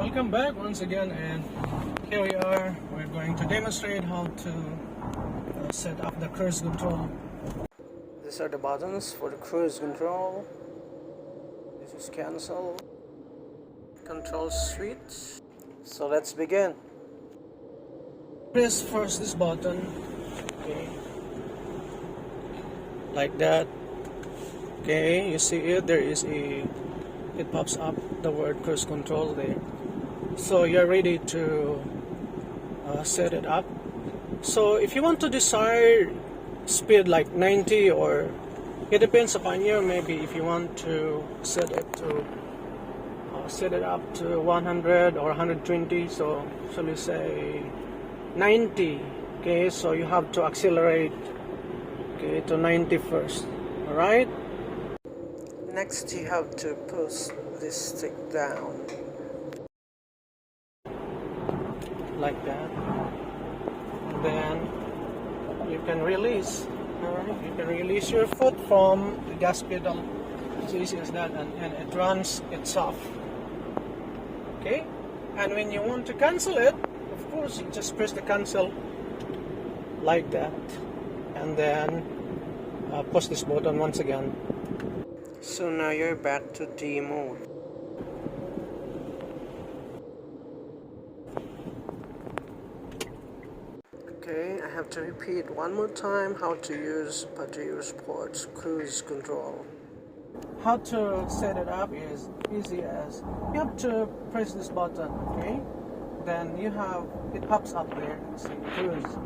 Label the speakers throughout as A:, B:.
A: Welcome back once again, and here we are. We're going to demonstrate how to set up the cruise control. These are the buttons for the cruise control. This is cancel, control switch. So let's begin. Press first this button, okay, like that. Okay, you see it, there is it pops up the word cruise control there. So you're ready to set it up. So if you want to decide speed like 90, or it depends upon you, maybe if you want to set it up to 100 or 120, so shall we say 90. Okay, so you have to accelerate, okay, to 90 first. All right, next you have to push this stick down like that, and then you can release. Alright, you can release your foot from the gas pedal. It's easy as that, and it runs itself. Okay, and when you want to cancel it, of course you just press the cancel like that, and then push this button once again. So now you're back to D mode. Okay, I have to repeat one more time how to use Pajero Sports Cruise Control. How to set it up is easy as you have to press this button, okay? Then you have, it pops up there, see, cruise.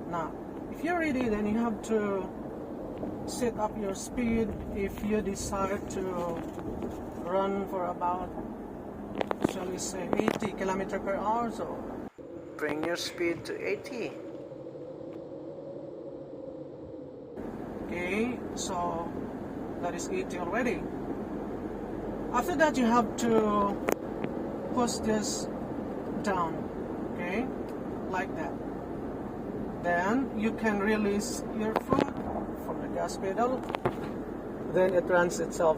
A: Now, if you're ready, then you have to set up your speed. If you decide to run for about, shall we say, 80 kilometers per hour, so bring your speed to 80. Okay, so that is 80 already. After that, you have to push this down, okay, like that. Then you can release your foot from the gas pedal. Then it runs itself.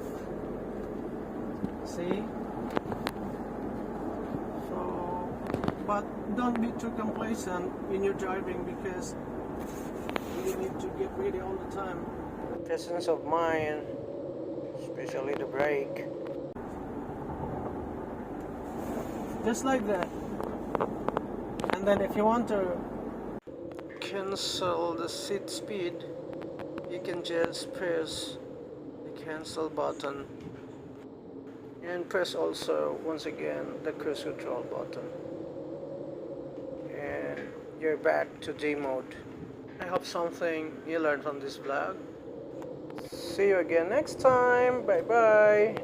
A: See? But don't be too complacent when you're driving, because you need to get ready all the time. Presence of mind, especially the brake. Just like that. And then if you want to cancel the seat speed, you can just press the cancel button, and press also once again the cruise control button. You're back to D mode. I hope something you learned from this vlog. See you again next time. Bye bye.